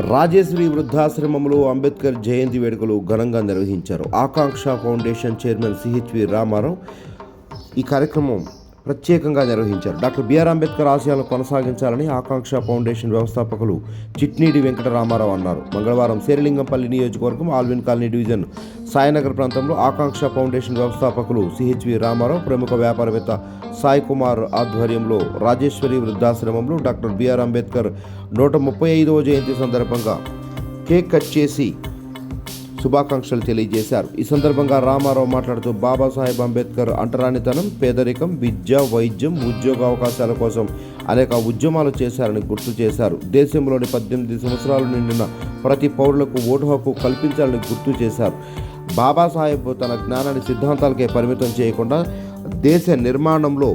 రాజేశ్వరి వృద్ధాశ్రమంలో అంబేద్కర్ జయంతి వేడుకలు ఘనంగా నిర్వహించారు. ఆకాంక్ష ఫౌండేషన్ చైర్మన్ సిహెచ్వి రామారావు ఈ కార్యక్రమం ప్రత్యేకంగా నిర్వహించారు. డాక్టర్ బిఆర్ అంబేద్కర్ ఆశయాలను కొనసాగించాలని ఆకాంక్ష ఫౌండేషన్ వ్యవస్థాపకులు చిట్నీడి వెంకటరామారావు అన్నారు. మంగళవారం శేరిలింగంపల్లి నియోజకవర్గం ఆల్విన్ కాలనీ డివిజన్ సాయినగర్ ప్రాంతంలో ఆకాంక్ష ఫౌండేషన్ వ్యవస్థాపకులు సిహెచ్వి రామారావు, ప్రముఖ వ్యాపారవేత్త సాయి కుమార్ ఆధ్వర్యంలో రాజేశ్వరి వృద్ధాశ్రమంలో డాక్టర్ బిఆర్ అంబేద్కర్ 135వ జయంతి సందర్భంగా కేక్ కట్ చేసి శుభాకాంక్షలు తెలియజేశారు. ఈ సందర్భంగా రామారావు మాట్లాడుతూ బాబాసాహెబ్ అంబేద్కర్ అంటరానితనం, పేదరికం, విద్య, వైద్యం, ఉద్యోగ అవకాశాల కోసం అనేక ఉద్యమాలు చేశారని గుర్తు చేశారు. దేశంలోని 18 సంవత్సరాలు నిండిన ప్రతి పౌరులకు ఓటు హక్కు కల్పించాలని గుర్తు చేశారు. బాబాసాహెబ్ తన జ్ఞానాన్ని సిద్ధాంతాలకే పరిమితం చేయకుండా దేశ నిర్మాణంలో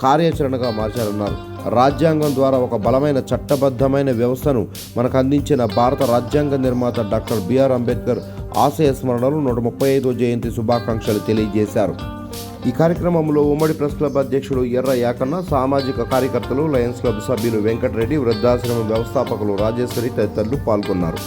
కార్యాచరణగా మార్చారన్నారు. రాజ్యాంగం ద్వారా ఒక బలమైన చట్టబద్ధమైన వ్యవస్థను మనకు అందించిన భారత రాజ్యాంగ నిర్మాత డాక్టర్ బిఆర్ అంబేద్కర్ ఆశయ స్మరణలో 135వ జయంతి శుభాకాంక్షలు తెలియజేశారు. ఈ కార్యక్రమంలో ఉమ్మడి ప్రెస్ క్లబ్ అధ్యక్షుడు ఎర్ర యాకన్న, సామాజిక కార్యకర్తలు, లయన్స్ క్లబ్ సభ్యులు వెంకటరెడ్డి, వృద్ధాశ్రమం వ్యవస్థాపకులు రాజేశ్వరి తదితరులు పాల్గొన్నారు.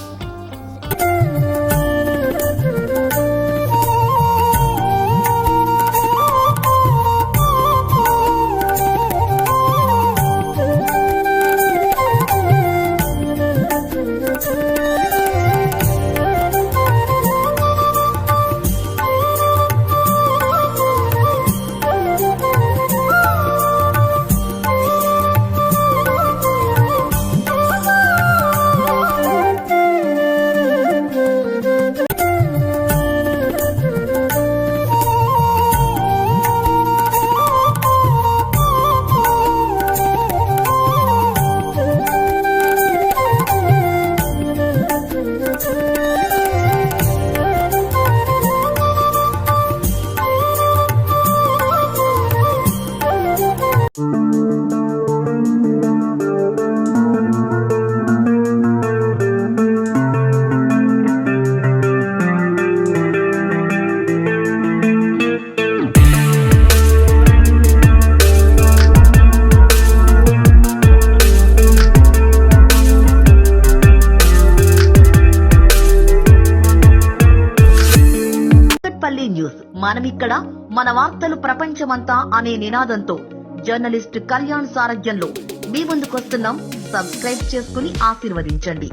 న్యూస్ మనమిక్కడ, మన వార్తలు ప్రపంచమంతా అనే నినాదంతో జర్నలిస్ట్ కళ్యాణ్ సారథ్యంలో మీ ముందుకొస్తున్నాం. సబ్స్క్రైబ్ చేసుకుని ఆశీర్వదించండి.